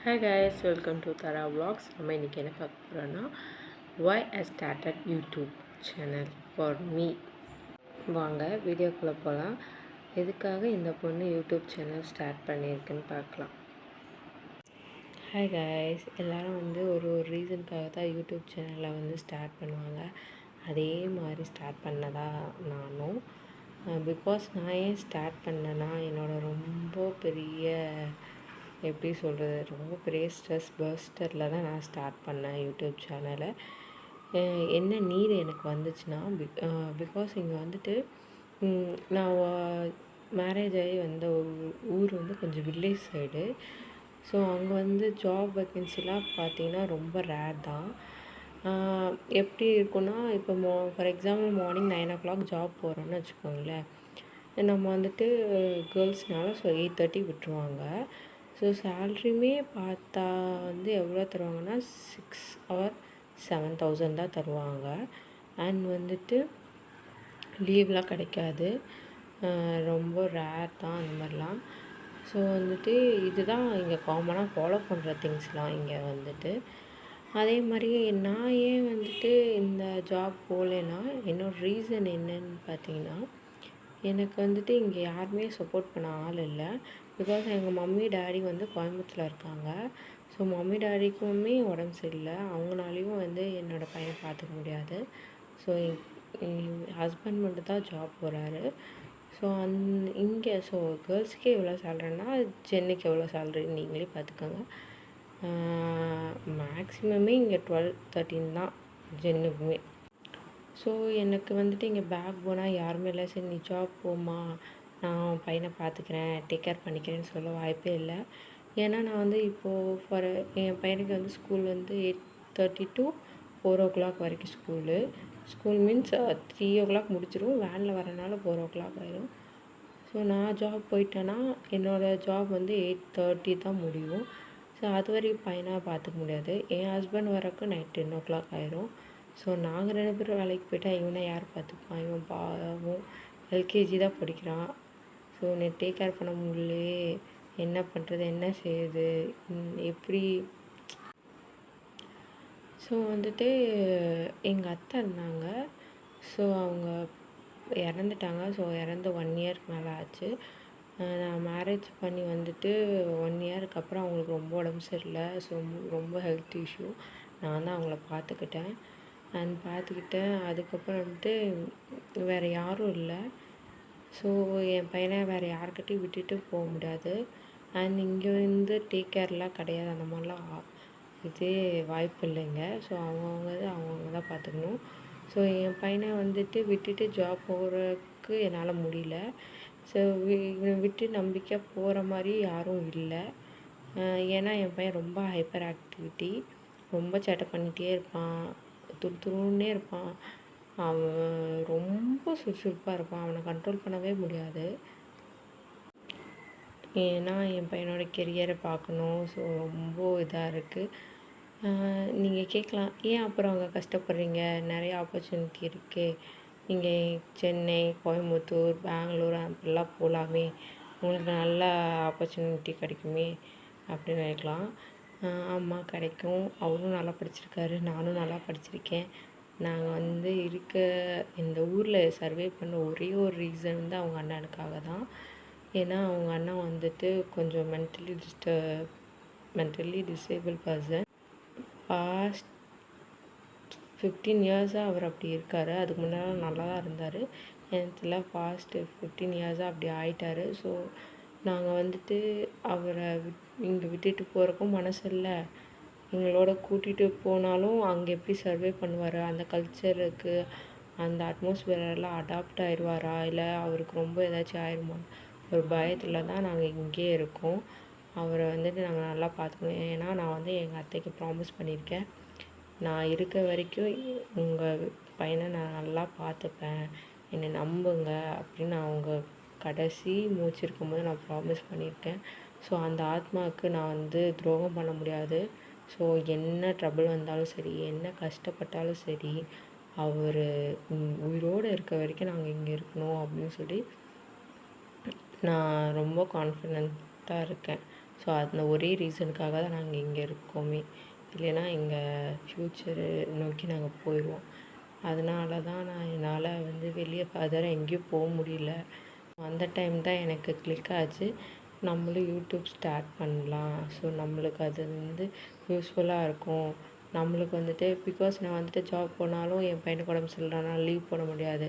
Hi guys, welcome to Tara Vlogs. நம்ம இன்றைக்கி என்ன பார்க்க போகிறோன்னா why I started YouTube channel for me. வாங்க வீடியோக்குள்ளே போகலாம். எதுக்காக இந்த பொண்ணு யூடியூப் சேனல் ஸ்டார்ட் பண்ணியிருக்குன்னு பார்க்கலாம். ஹாய் காய்ஸ், எல்லோரும் ஒரு ரீசனுக்காக தான் யூடியூப் சேனலை ஸ்டார்ட் பண்ணுவாங்க. அதே மாதிரி ஸ்டார்ட் பண்ணதா நானும். பிகாஸ் நான் ஏன் ஸ்டார்ட் பண்ணேன்னா என்னோடய ரொம்ப பெரிய எப்படி சொல்கிறது, ரொம்ப பெரிய ஸ்ட்ரெஸ் பர்ஸ்டரில் தான் நான் ஸ்டார்ட் பண்ணேன் யூடியூப் சேனலை. என்ன நீடு எனக்கு வந்துச்சுன்னா பிகாஸ் இங்கே நான் மேரேஜ் ஆகி வந்த ஊர் கொஞ்சம் வில்லேஜ் சைடு. ஸோ அங்கே ஜாப் வேக்கன்சிலாம் பார்த்திங்கன்னா ரொம்ப ரேர் தான். எப்படி இருக்குன்னா இப்போ for example morning 9 o'clock job போகிறோன்னு வச்சுக்கோங்களேன். நம்ம கேர்ள்ஸ்னால 8:30 விட்டுருவாங்க. ஸோ சேல்ரியுமே பார்த்தா எவ்வளோ தருவாங்கன்னா 6 or 7,000 தான் தருவாங்க. அண்ட் லீவ்லாம் கிடைக்காது, ரொம்ப ரேர் தான் அந்த மாதிரிலாம். ஸோ இதுதான் இங்கே காமனாக ஃபாலோ பண்ணுற திங்ஸ்லாம் இங்கே. அதே மாதிரி நான் ஏன் இந்த ஜாப் போகலைன்னா என்னோடய ரீசன் என்னன்னு பார்த்தீங்கன்னா, எனக்கு இங்கே யாருமே சப்போர்ட் பண்ண ஆள் இல்லை. பிகாஸ் எங்கள் மம்மி டேடி கோயம்புத்தூரில் இருக்காங்க. ஸோ மம்மி டேடிக்குமே உடம்பு சரியில்லை. அவங்களாலையும் என்னோடய பையனை பார்த்துக்க முடியாது. ஸோ என் ஹஸ்பண்ட் மட்டும் தான் ஜாப் போகிறாரு. ஸோ இங்கே கேர்ள்ஸுக்கே எவ்வளோ சேலரின்னா சென்னைக்கு எவ்வளோ சேலரி நீங்களே பார்த்துக்கோங்க. மேக்ஸிமமே இங்கே 12-13 தான் ஜென்னுக்குமே. ஸோ எனக்கு இங்கே பேக் போனால் யாருமே இல்லை. சரி நீ ஜாப் போமா, நான் பையனை பார்த்துக்கிறேன், டேக் கேர் பண்ணிக்கிறேன்னு சொல்ல வாய்ப்பே இல்லை. ஏன்னா நான் இப்போது என் பையனுக்கு ஸ்கூல் 8:30 to 4 o'clock வரைக்கும் ஸ்கூல் மீன்ஸ் 3 o'clock முடிச்சிடும். வேனில் வரனால 4 o'clock ஆயிடும். ஸோ நான் ஜாப் போயிட்டேன்னா என்னோடய ஜாப் 8:30 தான் முடியும். ஸோ அது வரைக்கும் பையனாக பார்த்துக்க முடியாது. என் ஹஸ்பண்ட் வரக்கு நைட் 10 o'clock ஆயிரும். ஸோ நாங்கள் 2 பேரும் வேலைக்கு போயிட்டா இவனை யார் பார்த்துப்பான்? இவன் பாவம் எல்கேஜி தான் படிக்கிறான். ஸோ நீ டேக் கேர் பண்ண முடியலையே, என்ன பண்ணுறது, என்ன செய்யுது, எப்படி? ஸோ எங்கள் அத்தை இருந்தாங்க. ஸோ அவங்க இறந்துட்டாங்க. ஸோ இறந்து 1 yearக்கு மேலே ஆச்சு. நான் மேரேஜ் பண்ணி 1 yearக்கு அப்புறம் அவங்களுக்கு ரொம்ப உடம்பு சரியில்லை. ஸோ ரொம்ப ஹெல்த் இஷ்யூ. நான் தான் அவங்கள பார்த்துக்கிட்டேன். அதுக்கப்புறம் வேறு யாரும் இல்லை. ஸோ என் பையனை வேறு யார்கிட்டையும் விட்டுட்டு போக முடியாது. அண்ட் இங்கே டேக் கேர்லாம் கிடையாது, அந்த மாதிரிலாம் இதே வாய்ப்பு இல்லைங்க. ஸோ அவங்கவுங்க தான் பார்த்துக்கணும். ஸோ என் பையனை விட்டுட்டு ஜாப் போகிறதுக்கு என்னால் முடியல. ஸோ இவனை விட்டு நம்பிக்கையாக போகிற மாதிரி யாரும் இல்லை. ஏன்னா என் பையன் ரொம்ப ஹைப்பர் ஆக்டிவிட்டி, ரொம்ப சேட்டை பண்ணிகிட்டே இருப்பான், துருன்னே இருப்பான். அவன் ரொம்ப சுறுசுறுப்பாக இருப்பான். அவனை கண்ட்ரோல் பண்ணவே முடியாது. ஏன்னா என் பையனோட கெரியரை பார்க்கணும். ஸோ ரொம்ப இதாக இருக்குது. நீங்கள் கேட்கலாம், ஏன் அப்புறம் அங்கே கஷ்டப்படுறீங்க, நிறைய ஆப்பர்ச்சுனிட்டி இருக்குது, நீங்கள் சென்னை, கோயம்புத்தூர், பெங்களூர் அப்படிலாம் போகலாமே, உங்களுக்கு நல்ல ஆப்பர்ச்சுனிட்டி கிடைக்குமே அப்படின்னு நினைக்கலாம். ஆமாம் கிடைக்கும். அவரும் நல்லா படிச்சிருக்காரு, நானும் நல்லா படிச்சிருக்கேன். நாங்கள் இருக்க இந்த ஊரில் சர்வே பண்ண ஒரே ஒரு ரீசன் அவங்க அண்ணனுக்காக தான். ஏன்னா அவங்க அண்ணன் கொஞ்சம் மென்டலி டிசேபிள் பர்சன். பாஸ்ட் 15 yearsஆக அவர் அப்படி இருக்கார். அதுக்கு முன்னால் நல்லா தான் இருந்தார். எனக்கு பாஸ்ட் 15 yearsஆக அப்படி ஆயிட்டார். ஸோ நாங்கள் அவரை இங்கே விட்டுட்டு போகிறக்கும் மனசு இல்லை. எங்களோட கூட்டிகிட்டு போனாலும் அங்கே எப்படி சர்வே பண்ணுவார், அந்த கல்ச்சருக்கு, அந்த அட்மாஸ்பியரெல்லாம் அடாப்ட் ஆயிடுவாரா, இல்லை அவருக்கு ரொம்ப ஏதாச்சும் ஆயிடுமா, ஒரு பயத்தில் தான் நாங்கள் இங்கே இருக்கோம். அவரை நாங்கள் நல்லா பார்த்துக்கணும். ஏன்னா நான் எங்கள் அத்தைக்கு ப்ராமிஸ் பண்ணியிருக்கேன், நான் இருக்க வரைக்கும் உங்கள் பையனை நான் நல்லா பார்த்துப்பேன், என்னை நம்புங்க அப்படின்னு அவங்க கடைசி மூச்சு இருக்கும்போது நான் ப்ராமிஸ் பண்ணியிருக்கேன். ஸோ அந்த ஆத்மாவுக்கு நான் துரோகம் பண்ண முடியாது. ஸோ என்ன ட்ரபிள் வந்தாலும் சரி, என்ன கஷ்டப்பட்டாலும் சரி, அவர் உயிரோடு இருக்க வரைக்கும் நாங்கள் இங்கே இருக்கணும் அப்படின்னு சொல்லி நான் ரொம்ப கான்ஃபிடென்ட்டாக இருக்கேன். ஸோ அந்த ஒரே ரீசனுக்காக தான் நாங்கள் இங்கே இருக்கோமே. இல்லைன்னா எங்கள் ஃப்யூச்சரு நோக்கி நாங்கள் போயிடுவோம். அதனால தான் என்னால் வந்து வெளியே ஃபர்தராக எங்கேயும் போக முடியல. அந்த டைம் தான் எனக்கு கிளிக் ஆச்சு, நம்மளும் யூடியூப் ஸ்டார்ட் பண்ணலாம். ஸோ நம்மளுக்கு அது வந்து யூஸ்ஃபுல்லாக இருக்கும். நம்மளுக்கு வந்துட்டு பிகாஸ் நான் வந்துட்டு ஜாப் போனாலும் என் பையனுக்கு உடம்பு சரியில்லைனா லீவ் போட முடியாது.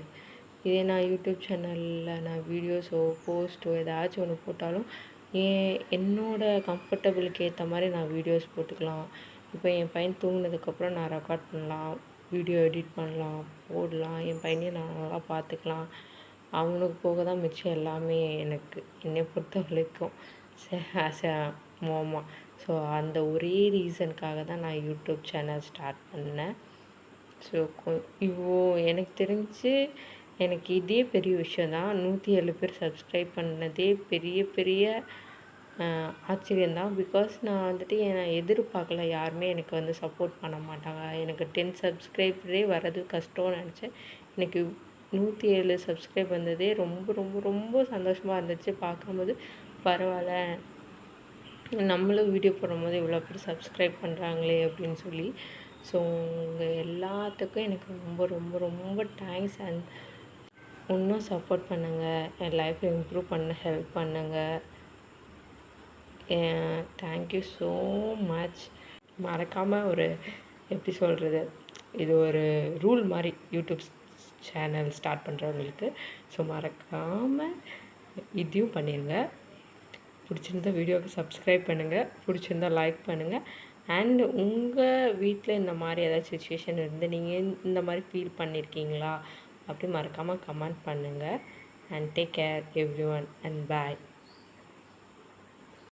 இதே நான் யூடியூப் சேனலில் நான் வீடியோஸோ போஸ்ட்டோ ஏதாச்சும் ஒன்று போட்டாலும் என்னோடய கம்ஃபர்டபுளுக்கு ஏற்ற மாதிரி நான் வீடியோஸ் போட்டுக்கலாம். இப்போ என் பையன் தூங்கினதுக்கப்புறம் நான் ரெக்கார்ட் பண்ணலாம், வீடியோ எடிட் பண்ணலாம், போடலாம். என் பையனையும் நான் நல்லா பார்த்துக்கலாம். அவனுக்கு போக தான் மிச்சம் எல்லாமே எனக்கு என்னை பொறுத்த வரைக்கும் ஆஸ் அ மாமா. ஸோ அந்த ஒரே ரீசனுக்காக தான் நான் யூடியூப் சேனல் ஸ்டார்ட் பண்ணேன். ஸோ எனக்கு தெரிஞ்சு எனக்கு இதே பெரிய விஷயந்தான். 107 பேர் சப்ஸ்கிரைப் பண்ணதே பெரிய பெரிய ஆச்சரியந்தான். பிகாஸ் நான் வந்துட்டு எதிர்பார்க்கல, யாருமே எனக்கு வந்து சப்போர்ட் பண்ண மாட்டாங்க. எனக்கு 10 சப்ஸ்கிரைபரே வர்றது கஷ்டம்னு நினச்சேன். எனக்கு 107 சப்ஸ்கிரைப் வந்ததே ரொம்ப ரொம்ப ரொம்ப சந்தோஷமாக இருந்துச்சு. பார்க்கும்போது பரவாயில்ல, நம்மளும் வீடியோ போடும்போது இவ்வளோ பேர் சப்ஸ்கிரைப் பண்ணுறாங்களே அப்படின்னு சொல்லி. ஸோ உங்கள் எல்லாத்துக்கும் எனக்கு ரொம்ப ரொம்ப ரொம்ப தேங்க்ஸ். அண்ட் இன்னும் சப்போர்ட் பண்ணுங்கள், என் லைஃப்பை இம்ப்ரூவ் பண்ண ஹெல்ப் பண்ணுங்கள். Thank you so much. மறக்காமல் ஒரு எப்படி சொல்கிறது, இது ஒரு ரூல் மாதிரி யூடியூப் சேனல் ஸ்டார்ட் பண்ணுறவங்களுக்கு. ஸோ மறக்காமல் இதையும் பண்ணிடுங்க. பிடிச்சிருந்தா வீடியோவுக்கு சப்ஸ்கிரைப் பண்ணுங்கள், பிடிச்சிருந்தா லைக் பண்ணுங்கள். அண்ட் உங்கள் வீட்டில் இந்த மாதிரி ஏதாச்சும் சுச்சுவேஷன் இருந்து நீங்கள் இந்த மாதிரி ஃபீல் பண்ணியிருக்கீங்களா அப்படி மறக்காமல் கமெண்ட் பண்ணுங்கள். And take care every one and bye.